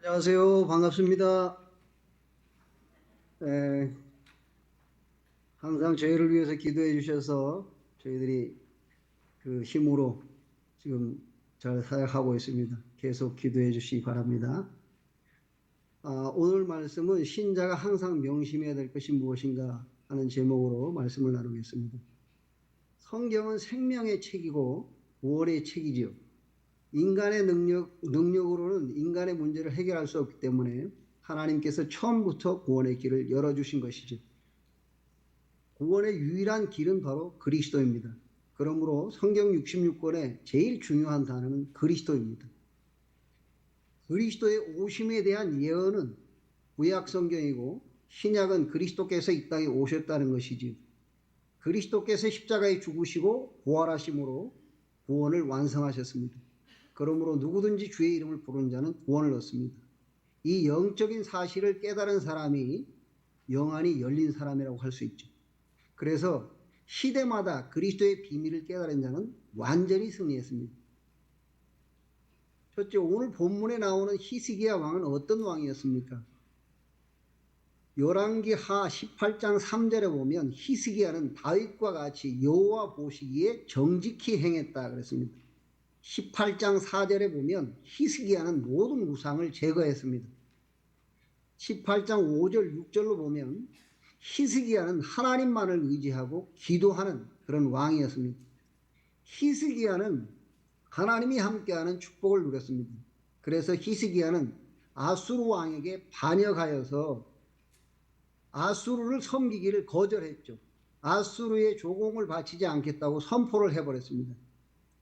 안녕하세요. 반갑습니다. 에, 항상 저희를 위해서 기도해 주셔서 저희들이 그 힘으로 지금 잘 사역하고 있습니다. 계속 기도해 주시기 바랍니다. 오늘 말씀은 신자가 항상 명심해야 될 것이 무엇인가 하는 제목으로 말씀을 나누겠습니다. 성경은 생명의 책이고 구원의 책이지요. 인간의 능력으로는 인간의 문제를 해결할 수 없기 때문에 하나님께서 처음부터 구원의 길을 열어주신 것이죠. 구원의 유일한 길은 바로 그리스도입니다. 그러므로 성경 66권의 제일 중요한 단어는 그리스도입니다. 그리스도의 오심에 대한 예언은 구약 성경이고 신약은 그리스도께서 이 땅에 오셨다는 것이지요. 그리스도께서 십자가에 죽으시고 부활하심으로 구원을 완성하셨습니다. 그러므로 누구든지 주의 이름을 부르는 자는 구원을 얻습니다. 이 영적인 사실을 깨달은 사람이 영안이 열린 사람이라고 할 수 있죠. 그래서 시대마다 그리스도의 비밀을 깨달은 자는 완전히 승리했습니다. 첫째, 오늘 본문에 나오는 히스기야 왕은 어떤 왕이었습니까? 열왕기하 18장 3절에 보면 히스기야는 다윗과 같이 여호와 보시기에 정직히 행했다 그랬습니다. 18장 4절에 보면 히스기야는 모든 우상을 제거했습니다. 18장 5절 6절로 보면 히스기야는 하나님만을 의지하고 기도하는 그런 왕이었습니다. 히스기야는 하나님이 함께하는 축복을 누렸습니다. 그래서 히스기야는 아수르 왕에게 반역하여서 아수르를 섬기기를 거절했죠. 아수르의 조공을 바치지 않겠다고 선포를 해버렸습니다.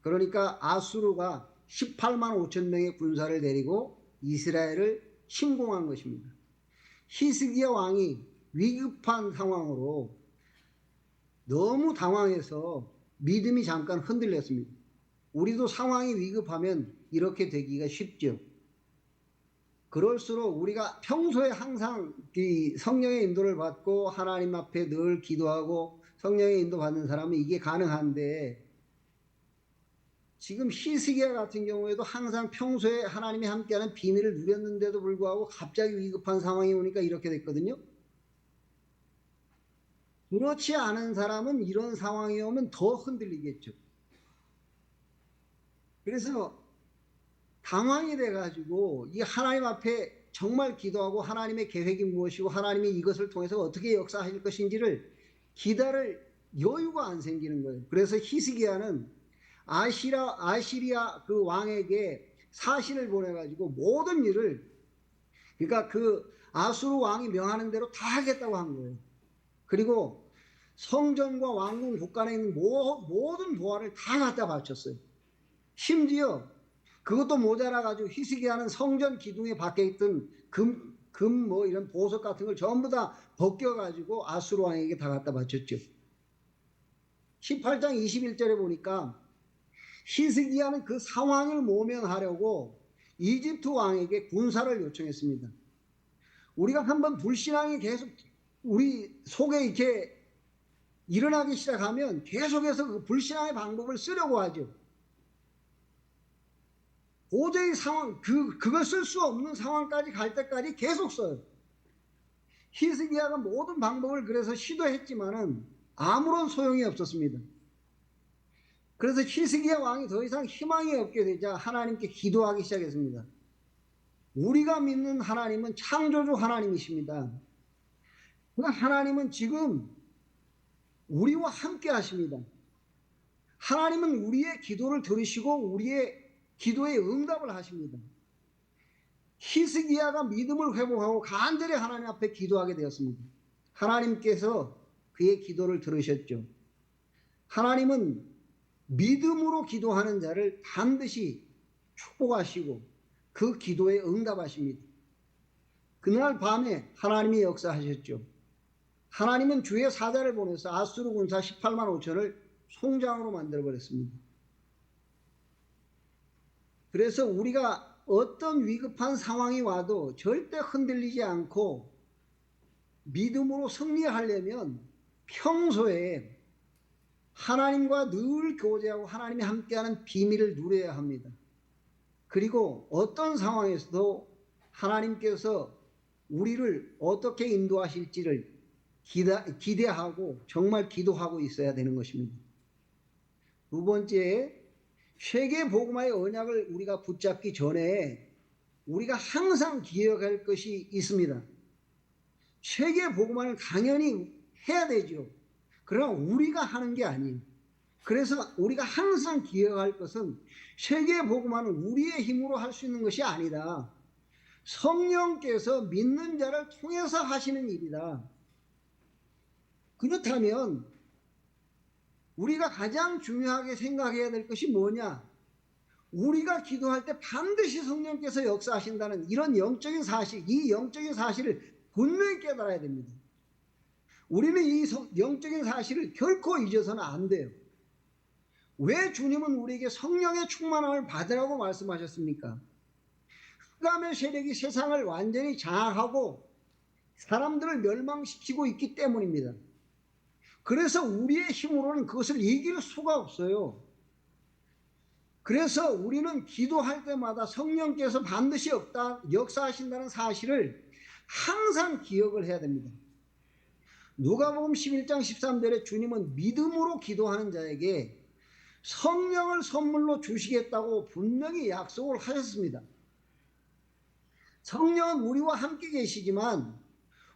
그러니까 아수르가 18만 5천 명의 군사를 데리고 이스라엘을 침공한 것입니다. 히스기야 왕이 위급한 상황으로 너무 당황해서 믿음이 잠깐 흔들렸습니다. 우리도 상황이 위급하면 이렇게 되기가 쉽죠. 그럴수록 우리가 평소에 항상 성령의 인도를 받고 하나님 앞에 늘 기도하고 성령의 인도 받는 사람은 이게 가능한데, 지금 히스기야 같은 경우에도 항상 평소에 하나님이 함께하는 비밀을 누렸는데도 불구하고 갑자기 위급한 상황이 오니까 이렇게 됐거든요. 그렇지 않은 사람은 이런 상황이 오면 더 흔들리겠죠. 그래서 당황이 돼가지고 이 하나님 앞에 정말 기도하고 하나님의 계획이 무엇이고 하나님이 이것을 통해서 어떻게 역사하실 것인지를 기다릴 여유가 안 생기는 거예요. 그래서 히스기야는 아시리아 그 왕에게 사신을 보내가지고 모든 일을, 그러니까 그 아수르 왕이 명하는 대로 다 하겠다고 한 거예요. 그리고 성전과 왕궁 국간에 있는 모든 보화를 다 갖다 바쳤어요. 심지어 그것도 모자라가지고 히스기야는 성전 기둥에 박혀 있던 금 뭐 이런 보석 같은 걸 전부 다 벗겨가지고 아수르 왕에게 다 갖다 바쳤죠. 18장 21절에 보니까 히스기야는 그 상황을 모면하려고 이집트 왕에게 군사를 요청했습니다. 우리가 한번 불신앙이 계속 우리 속에 이렇게 일어나기 시작하면 계속해서 그 불신앙의 방법을 쓰려고 하죠. 도저히 그걸 쓸 수 없는 상황까지 갈 때까지 계속 써요. 히스기야가 모든 방법을 그래서 시도했지만은 아무런 소용이 없었습니다. 그래서 히스기야 왕이 더 이상 희망이 없게 되자 하나님께 기도하기 시작했습니다. 우리가 믿는 하나님은 창조주 하나님이십니다. 그 하나님은 지금 우리와 함께 하십니다. 하나님은 우리의 기도를 들으시고 우리의 기도에 응답을 하십니다. 히스기야가 믿음을 회복하고 간절히 하나님 앞에 기도하게 되었습니다. 하나님께서 그의 기도를 들으셨죠. 하나님은 믿음으로 기도하는 자를 반드시 축복하시고 그 기도에 응답하십니다. 그날 밤에 하나님이 역사하셨죠. 하나님은 주의 사자를 보내서 아수르 군사 18만 5천을 송장으로 만들어버렸습니다. 그래서 우리가 어떤 위급한 상황이 와도 절대 흔들리지 않고 믿음으로 승리하려면 평소에 하나님과 늘 교제하고 하나님이 함께하는 비밀을 누려야 합니다. 그리고 어떤 상황에서도 하나님께서 우리를 어떻게 인도하실지를 기대하고 정말 기도하고 있어야 되는 것입니다. 두 번째, 세계 복음화의 언약을 우리가 붙잡기 전에 우리가 항상 기억할 것이 있습니다. 세계 복음화는 당연히 해야 되죠. 그러나 우리가 하는 게 아니에요. 그래서 우리가 항상 기억할 것은 세계 복음화는 우리의 힘으로 할 수 있는 것이 아니다. 성령께서 믿는 자를 통해서 하시는 일이다. 그렇다면 우리가 가장 중요하게 생각해야 될 것이 뭐냐? 우리가 기도할 때 반드시 성령께서 역사하신다는 이런 영적인 사실, 이 영적인 사실을 분명히 깨달아야 됩니다. 우리는 이 영적인 사실을 결코 잊어서는 안 돼요. 왜 주님은 우리에게 성령의 충만함을 받으라고 말씀하셨습니까? 흑암의 세력이 세상을 완전히 장악하고 사람들을 멸망시키고 있기 때문입니다. 그래서 우리의 힘으로는 그것을 이길 수가 없어요. 그래서 우리는 기도할 때마다 성령께서 반드시 역사하신다는 사실을 항상 기억을 해야 됩니다. 누가복음 11장 13절에 주님은 믿음으로 기도하는 자에게 성령을 선물로 주시겠다고 분명히 약속을 하셨습니다. 성령은 우리와 함께 계시지만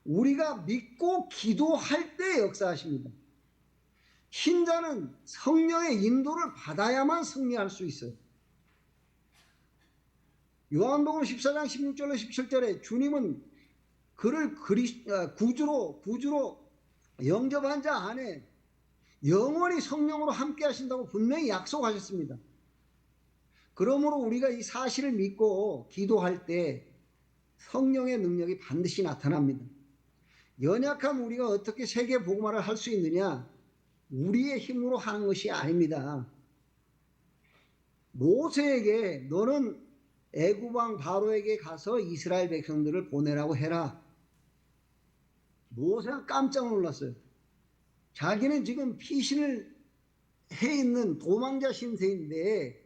우리가 믿고 기도할 때 역사하십니다. 신자는 성령의 인도를 받아야만 승리할 수 있어요. 요한복음 14장 16절로 17절에 주님은 그를 구주로 영접한 자 안에 영원히 성령으로 함께 하신다고 분명히 약속하셨습니다. 그러므로 우리가 이 사실을 믿고 기도할 때 성령의 능력이 반드시 나타납니다. 연약한 우리가 어떻게 세계 복음화를 할 수 있느냐? 우리의 힘으로 하는 것이 아닙니다. 모세에게 너는 애굽 왕 바로에게 가서 이스라엘 백성들을 보내라고 해라. 모세가 깜짝 놀랐어요. 자기는 지금 피신을 해 있는 도망자 신세인데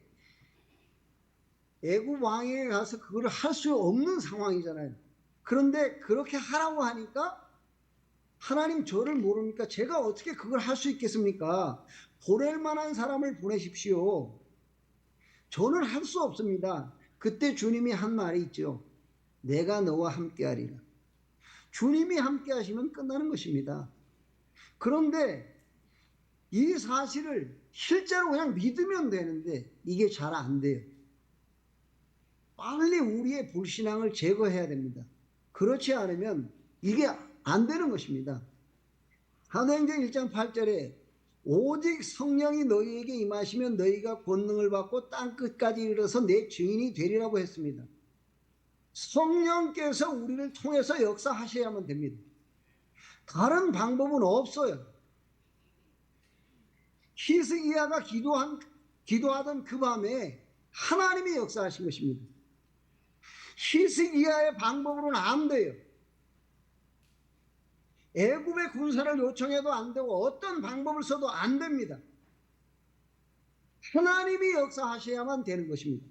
애굽 왕에게 가서 그걸 할 수 없는 상황이잖아요. 그런데 그렇게 하라고 하니까 하나님 저를 모릅니까? 제가 어떻게 그걸 할 수 있겠습니까? 보낼 만한 사람을 보내십시오. 저는 할 수 없습니다. 그때 주님이 한 말이 있죠. 내가 너와 함께 하리라. 주님이 함께 하시면 끝나는 것입니다. 그런데 이 사실을 실제로 그냥 믿으면 되는데 이게 잘 안 돼요. 빨리 우리의 불신앙을 제거해야 됩니다. 그렇지 않으면 이게 안 되는 것입니다. 사도행전 1장 8절에 오직 성령이 너희에게 임하시면 너희가 권능을 받고 땅끝까지 이르러서 내 증인이 되리라고 했습니다. 성령께서 우리를 통해서 역사하셔야만 됩니다. 다른 방법은 없어요. 히스기야가 기도하던 그 밤에 하나님이 역사하신 것입니다. 히스기야의 방법으로는 안 돼요. 애굽의 군사를 요청해도 안 되고 어떤 방법을 써도 안 됩니다. 하나님이 역사하셔야만 되는 것입니다.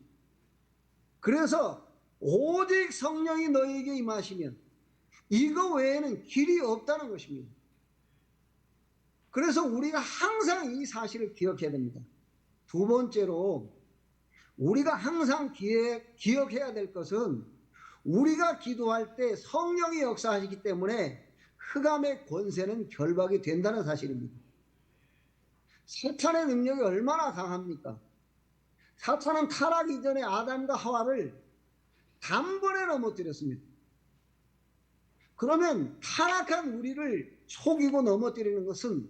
그래서 오직 성령이 너희에게 임하시면 이거 외에는 길이 없다는 것입니다. 그래서 우리가 항상 이 사실을 기억해야 됩니다. 두 번째로 우리가 항상 기억해야 될 것은 우리가 기도할 때 성령이 역사하시기 때문에 흑암의 권세는 결박이 된다는 사실입니다. 사탄의 능력이 얼마나 강합니까? 사탄은 타락 이전에 아담과 하와를 단번에 넘어뜨렸습니다. 그러면 타락한 우리를 속이고 넘어뜨리는 것은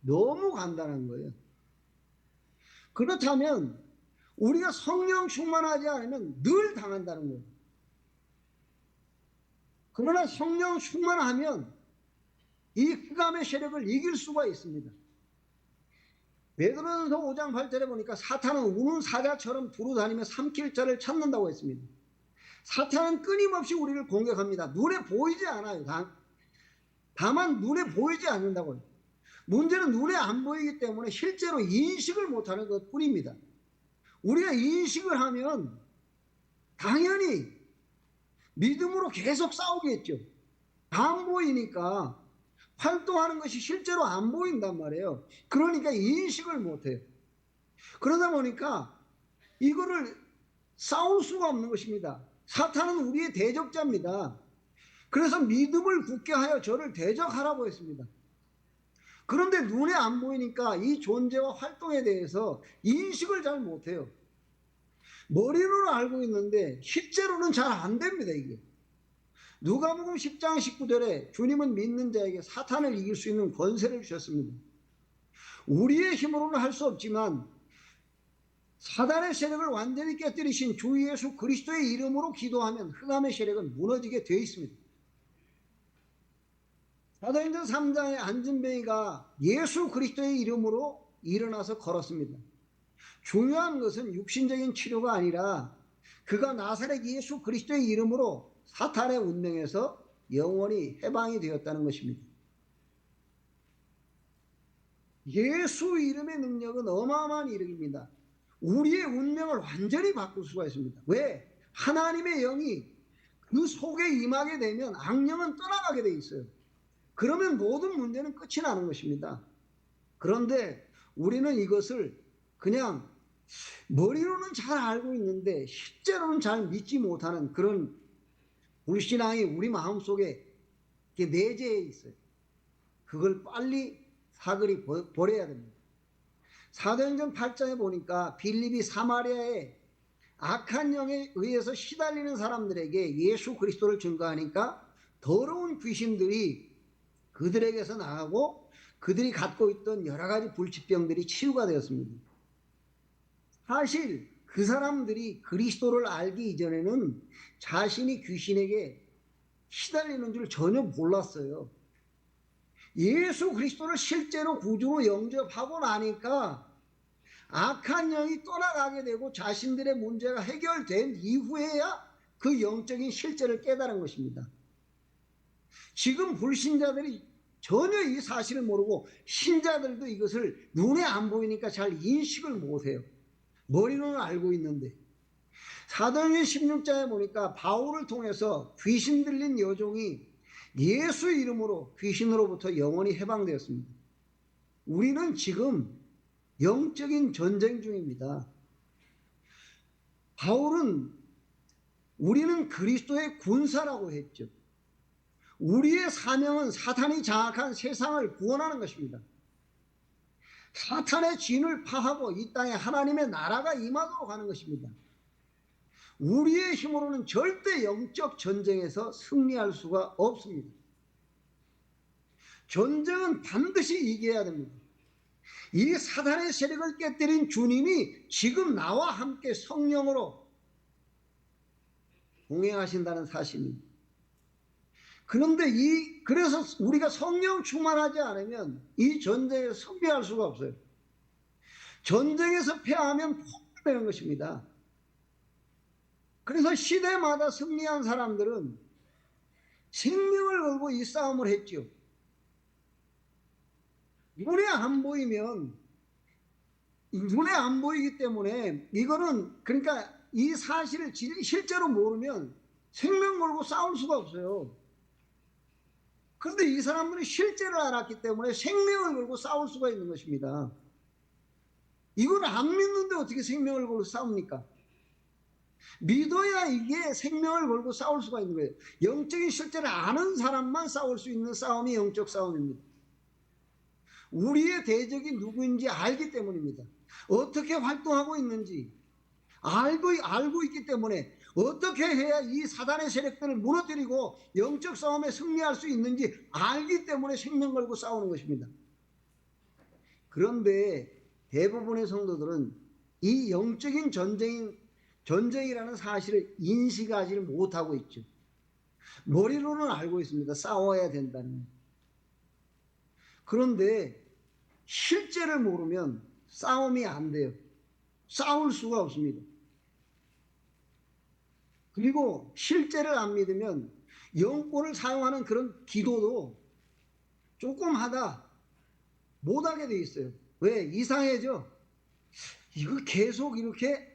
너무 간단한 거예요. 그렇다면 우리가 성령 충만하지 않으면 늘 당한다는 거예요. 그러나 성령 충만하면 이 흑암의 세력을 이길 수가 있습니다. 베드로전서 5장 8절에 보니까 사탄은 우는 사자처럼 두루다니며 삼킬 자를 찾는다고 했습니다. 사탄은 끊임없이 우리를 공격합니다. 눈에 보이지 않아요. 다만 눈에 보이지 않는다고요. 문제는 눈에 안 보이기 때문에 실제로 인식을 못하는 것 뿐입니다. 우리가 인식을 하면 당연히 믿음으로 계속 싸우겠죠. 안 보이니까 활동하는 것이 실제로 안 보인단 말이에요. 그러니까 인식을 못해요. 그러다 보니까 이거를 싸울 수가 없는 것입니다. 사탄은 우리의 대적자입니다. 그래서 믿음을 굳게 하여 저를 대적하라고 했습니다. 그런데 눈에 안 보이니까 이 존재와 활동에 대해서 인식을 잘 못해요. 머리로는 알고 있는데 실제로는 잘 안 됩니다, 이게. 누가복음 10장 19절에 주님은 믿는 자에게 사탄을 이길 수 있는 권세를 주셨습니다. 우리의 힘으로는 할 수 없지만 사단의 세력을 완전히 깨뜨리신 주 예수 그리스도의 이름으로 기도하면 흑암의 세력은 무너지게 되어 있습니다. 사도행전 3장의 안진뱅이가 예수 그리스도의 이름으로 일어나서 걸었습니다. 중요한 것은 육신적인 치료가 아니라 그가 나사렛 예수 그리스도의 이름으로 사탄의 운명에서 영원히 해방이 되었다는 것입니다. 예수 이름의 능력은 어마어마한 이름입니다. 우리의 운명을 완전히 바꿀 수가 있습니다. 왜? 하나님의 영이 그 속에 임하게 되면 악령은 떠나가게 돼 있어요. 그러면 모든 문제는 끝이 나는 것입니다. 그런데 우리는 이것을 그냥 머리로는 잘 알고 있는데 실제로는 잘 믿지 못하는 그런 불신앙이 우리 마음속에 내재해 있어요. 그걸 빨리 사그리 버려야 됩니다. 사도행전 8장에 보니까 빌립이 사마리아에 악한 영에 의해서 시달리는 사람들에게 예수 그리스도를 증거하니까 더러운 귀신들이 그들에게서 나가고 그들이 갖고 있던 여러 가지 불치병들이 치유가 되었습니다. 사실 그 사람들이 그리스도를 알기 이전에는 자신이 귀신에게 시달리는 줄 전혀 몰랐어요. 예수 그리스도를 실제로 구주로 영접하고 나니까 악한 영이 떠나가게 되고 자신들의 문제가 해결된 이후에야 그 영적인 실제를 깨달은 것입니다. 지금 불신자들이 전혀 이 사실을 모르고 신자들도 이것을 눈에 안 보이니까 잘 인식을 못해요. 머리로는 알고 있는데. 사도행전 16장에 보니까 바울을 통해서 귀신 들린 여종이 예수 이름으로 귀신으로부터 영원히 해방되었습니다. 우리는 지금 영적인 전쟁 중입니다. 바울은 우리는 그리스도의 군사라고 했죠. 우리의 사명은 사탄이 장악한 세상을 구원하는 것입니다. 사탄의 진을 파하고 이 땅에 하나님의 나라가 임하도록 하는 것입니다. 우리의 힘으로는 절대 영적 전쟁에서 승리할 수가 없습니다. 전쟁은 반드시 이겨야 됩니다. 이 사탄의 세력을 깨뜨린 주님이 지금 나와 함께 성령으로 동행하신다는 사실입니다. 그런데 그래서 우리가 성령 충만하지 않으면 이 전쟁에서 승리할 수가 없어요. 전쟁에서 패하면 폭발되는 것입니다. 그래서 시대마다 승리한 사람들은 생명을 걸고 이 싸움을 했죠. 눈에 안 보이기 때문에 이거는 그러니까 이 사실을 실제로 모르면 생명 걸고 싸울 수가 없어요. 그런데 이 사람들은 실제를 알았기 때문에 생명을 걸고 싸울 수가 있는 것입니다. 이걸 안 믿는데 어떻게 생명을 걸고 싸웁니까? 믿어야 이게 생명을 걸고 싸울 수가 있는 거예요. 영적인 실제를 아는 사람만 싸울 수 있는 싸움이 영적 싸움입니다. 우리의 대적이 누구인지 알기 때문입니다. 어떻게 활동하고 있는지 알고 있기 때문에 어떻게 해야 이 사단의 세력들을 무너뜨리고 영적 싸움에 승리할 수 있는지 알기 때문에 생명 걸고 싸우는 것입니다. 그런데 대부분의 성도들은 이 영적인 전쟁이라는 사실을 인식하지를 못하고 있죠. 머리로는 알고 있습니다. 싸워야 된다는. 그런데 실제를 모르면 싸움이 안 돼요. 싸울 수가 없습니다. 그리고 실제를 안 믿으면 영권을 사용하는 그런 기도도 조금 하다 못하게 돼 있어요. 왜? 이상해져. 이거 계속 이렇게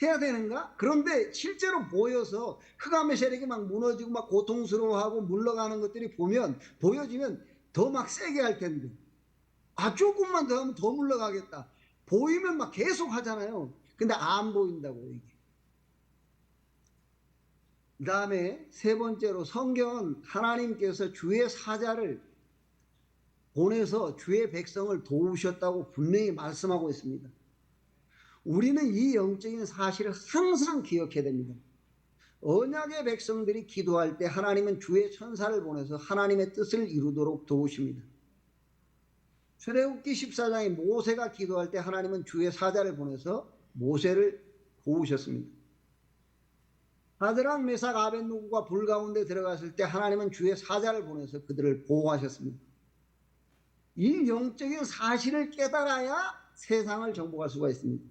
해야 되는가? 그런데 실제로 보여서 흑암의 세력이 막 무너지고 막 고통스러워하고 물러가는 것들이 보여지면 더 막 세게 할 텐데, 조금만 더 하면 더 물러가겠다. 보이면 막 계속 하잖아요. 근데 안 보인다고, 이게. 그 다음에 세 번째로, 성경은 하나님께서 주의 사자를 보내서 주의 백성을 도우셨다고 분명히 말씀하고 있습니다. 우리는 이 영적인 사실을 항상 기억해야 됩니다. 언약의 백성들이 기도할 때 하나님은 주의 천사를 보내서 하나님의 뜻을 이루도록 도우십니다. 출애굽기 14장에 모세가 기도할 때 하나님은 주의 사자를 보내서 모세를 도우셨습니다. 사드락 메삭 아벳느고가 불 가운데 들어갔을 때 하나님은 주의 사자를 보내서 그들을 보호하셨습니다. 이 영적인 사실을 깨달아야 세상을 정복할 수가 있습니다.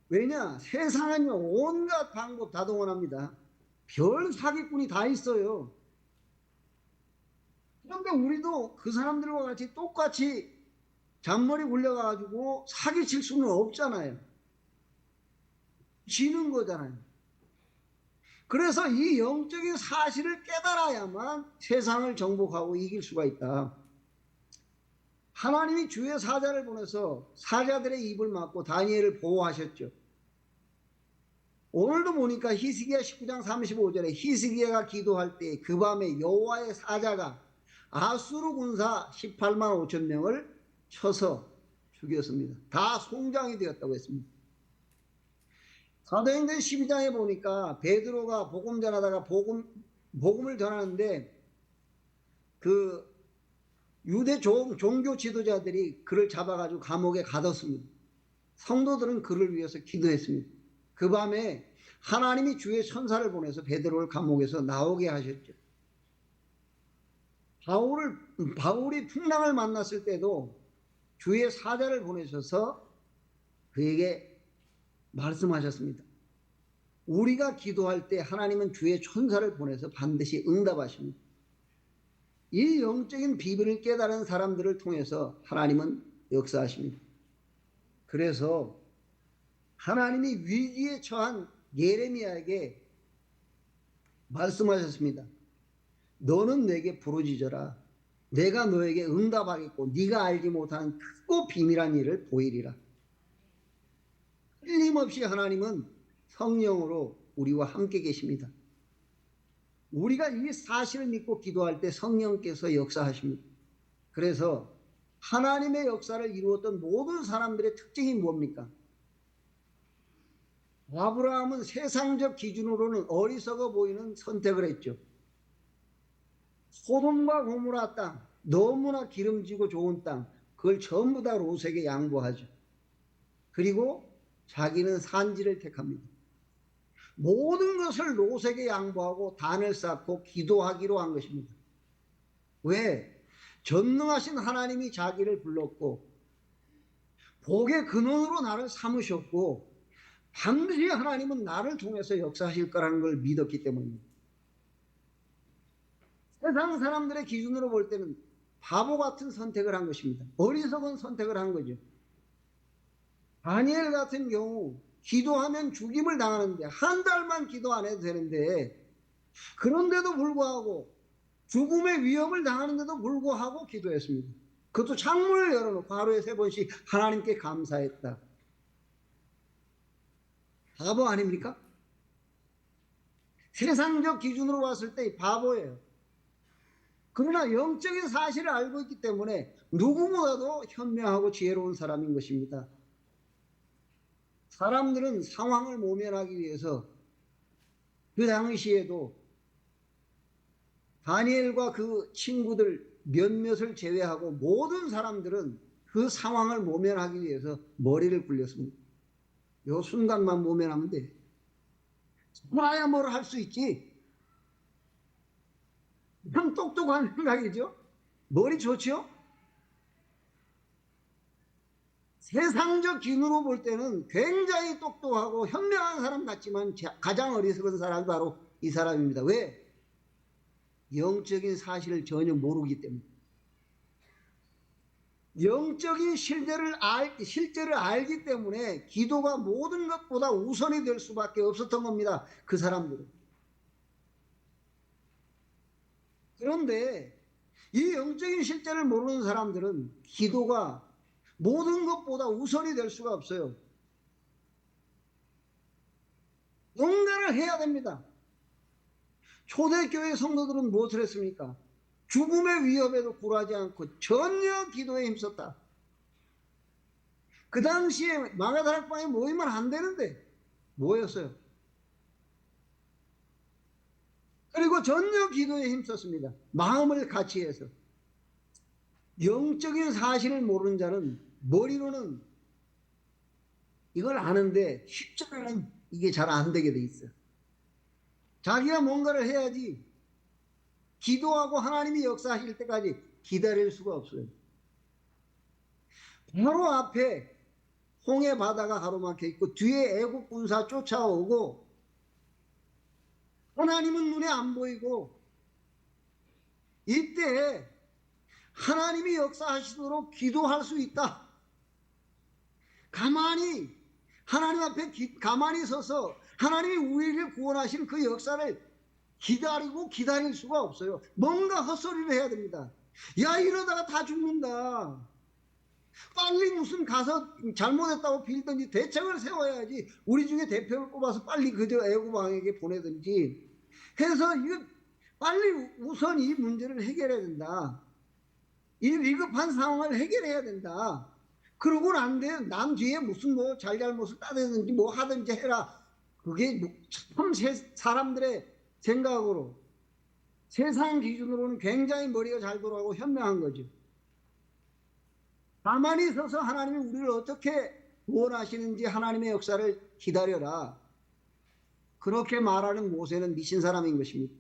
왜냐? 세상은 온갖 방법 다 동원합니다. 별 사기꾼이 다 있어요. 그런데 우리도 그 사람들과 같이 똑같이 잔머리 굴려가지고 사기칠 수는 없잖아요. 지는 거잖아요. 그래서 이 영적인 사실을 깨달아야만 세상을 정복하고 이길 수가 있다. 하나님이 주의 사자를 보내서 사자들의 입을 막고 다니엘을 보호하셨죠. 오늘도 보니까 히스기야 19장 35절에 히스기야가 기도할 때 그 밤에 여호와의 사자가 아수르 군사 18만 5천 명을 쳐서 죽였습니다. 다 송장이 되었다고 했습니다. 사도행전 12장에 보니까 베드로가 복음 전하다가 복음을 전하는데 그 유대 종교 지도자들이 그를 잡아가지고 감옥에 가뒀습니다. 성도들은 그를 위해서 기도했습니다. 그 밤에 하나님이 주의 천사를 보내서 베드로를 감옥에서 나오게 하셨죠. 바울이 풍랑을 만났을 때도 주의 사자를 보내셔서 그에게 말씀하셨습니다. 우리가 기도할 때 하나님은 주의 천사를 보내서 반드시 응답하십니다. 이 영적인 비밀을 깨달은 사람들을 통해서 하나님은 역사하십니다. 그래서 하나님이 위기에 처한 예레미야에게 말씀하셨습니다. 너는 내게 부르짖어라. 내가 너에게 응답하겠고 네가 알지 못하는 크고 비밀한 일을 보이리라. 틀림없이 하나님은 성령으로 우리와 함께 계십니다. 우리가 이 사실을 믿고 기도할 때 성령께서 역사하십니다. 그래서 하나님의 역사를 이루었던 모든 사람들의 특징이 뭡니까? 아브라함은 세상적 기준으로는 어리석어 보이는 선택을 했죠. 소돔과 고모라 땅, 너무나 기름지고 좋은 땅, 그걸 전부 다 롯에게 양보하죠. 그리고 자기는 산지를 택합니다. 모든 것을 롯에게 양보하고 단을 쌓고 기도하기로 한 것입니다. 왜? 전능하신 하나님이 자기를 불렀고 복의 근원으로 나를 삼으셨고 반드시 하나님은 나를 통해서 역사하실 거라는 걸 믿었기 때문입니다. 세상 사람들의 기준으로 볼 때는 바보 같은 선택을 한 것입니다. 어리석은 선택을 한 거죠. 다니엘 같은 경우 기도하면 죽임을 당하는데 한 달만 기도 안 해도 되는데 그런데도 불구하고 죽음의 위험을 당하는데도 불구하고 기도했습니다. 그것도 창문을 열어놓고 하루에 3번씩 하나님께 감사했다. 바보 아닙니까? 세상적 기준으로 봤을 때 바보예요. 그러나 영적인 사실을 알고 있기 때문에 누구보다도 현명하고 지혜로운 사람인 것입니다. 사람들은 상황을 모면하기 위해서 그 당시에도 다니엘과 그 친구들 몇몇을 제외하고 모든 사람들은 그 상황을 모면하기 위해서 머리를 굴렸습니다. 요 순간만 모면하면 돼. 나야 뭘 할 수 있지. 참 똑똑한 생각이죠. 머리 좋죠. 세상적 기준으로 볼 때는 굉장히 똑똑하고 현명한 사람 같지만 가장 어리석은 사람이 바로 이 사람입니다. 왜? 영적인 사실을 전혀 모르기 때문에. 영적인 실제를 알기 때문에 기도가 모든 것보다 우선이 될 수밖에 없었던 겁니다. 그 사람들은. 그런데 이 영적인 실제를 모르는 사람들은 기도가 모든 것보다 우선이 될 수가 없어요. 뭔가를 해야 됩니다. 초대교회 성도들은 무엇을 했습니까? 죽음의 위협에도 굴하지 않고 전혀 기도에 힘썼다. 그 당시에 마가다락방에 모이면 안 되는데 모였어요. 그리고 전혀 기도에 힘썼습니다. 마음을 같이 해서. 영적인 사실을 모르는 자는 머리로는 이걸 아는데 실제로는 이게 잘 안 되게 돼 있어요. 자기가 뭔가를 해야지 기도하고 하나님이 역사하실 때까지 기다릴 수가 없어요. 바로 앞에 홍해 바다가 가로막혀 있고 뒤에 애국 군사 쫓아오고 하나님은 눈에 안 보이고 이때 하나님이 역사하시도록 기도할 수 있다. 가만히 하나님 앞에 가만히 서서 하나님이 우리를 구원하시는 그 역사를 기다리고 기다릴 수가 없어요. 뭔가 헛소리를 해야 됩니다. 야, 이러다가 다 죽는다. 빨리 무슨 가서 잘못했다고 빌든지 대책을 세워야지. 우리 중에 대표를 뽑아서 빨리 그저 애고방에게 보내든지 해서 이거 빨리 우선 이 문제를 해결해야 된다. 이 위급한 상황을 해결해야 된다. 그러고는 안 돼요. 남 뒤에 무슨 뭐 잘잘못을 따대든지 뭐 하든지 해라. 그게 참 사람들의 생각으로 세상 기준으로는 굉장히 머리가 잘 돌아가고 현명한 거죠. 가만히 서서 하나님이 우리를 어떻게 구원하시는지 하나님의 역사를 기다려라. 그렇게 말하는 모세는 미친 사람인 것입니다.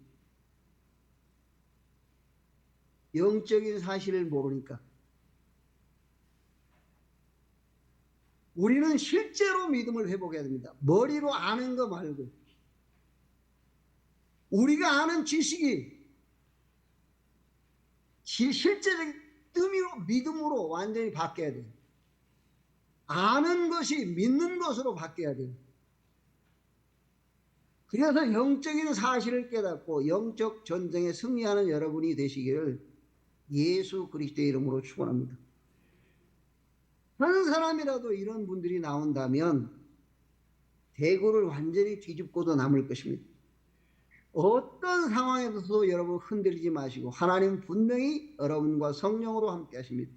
영적인 사실을 모르니까. 우리는 실제로 믿음을 회복해야 됩니다. 머리로 아는 거 말고. 우리가 아는 지식이 실제적인 뜸이로 믿음으로 완전히 바뀌어야 돼요. 아는 것이 믿는 것으로 바뀌어야 돼요. 그래서 영적인 사실을 깨닫고 영적 전쟁에 승리하는 여러분이 되시기를 예수 그리스도의 이름으로 축원합니다. 한 사람이라도 이런 분들이 나온다면 대구를 완전히 뒤집고도 남을 것입니다. 어떤 상황에서도 여러분 흔들리지 마시고 하나님은 분명히 여러분과 성령으로 함께 하십니다.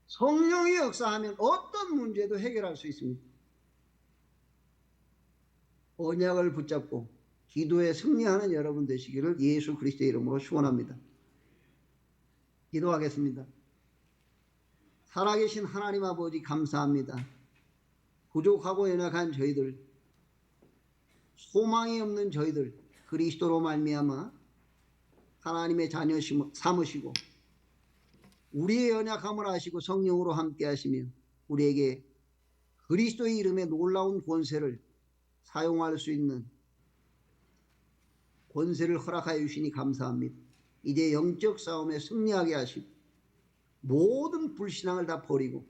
성령이 역사하면 어떤 문제도 해결할 수 있습니다. 언약을 붙잡고 기도에 승리하는 여러분 되시기를 예수 그리스도의 이름으로 축원합니다. 기도하겠습니다. 살아계신 하나님 아버지 감사합니다. 부족하고 연약한 저희들, 소망이 없는 저희들 그리스도로 말미암아 하나님의 자녀 삼으시고 우리의 연약함을 아시고 성령으로 함께 하시며 우리에게 그리스도의 이름에 놀라운 권세를 사용할 수 있는 권세를 허락하여 주시니 감사합니다. 이제 영적 싸움에 승리하게 하시고 모든 불신앙을 다 버리고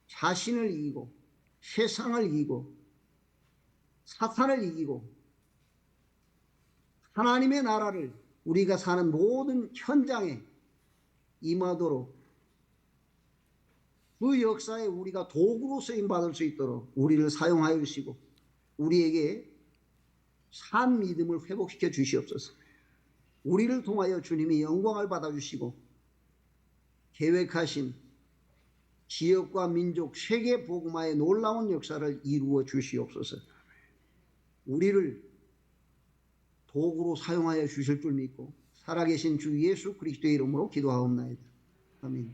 자신을 이기고 세상을 이기고 사탄을 이기고 하나님의 나라를 우리가 사는 모든 현장에 임하도록 그 역사에 우리가 도구로 쓰임받을 수 있도록 우리를 사용하여 주시고 우리에게 산 믿음을 회복시켜 주시옵소서. 우리를 통하여 주님이 영광을 받아주시고 계획하신 지역과 민족 세계 복음화의 놀라운 역사를 이루어 주시옵소서. 우리를 도구로 사용하여 주실 줄 믿고 살아계신 주 예수 그리스도의 이름으로 기도하옵나이다. 아멘.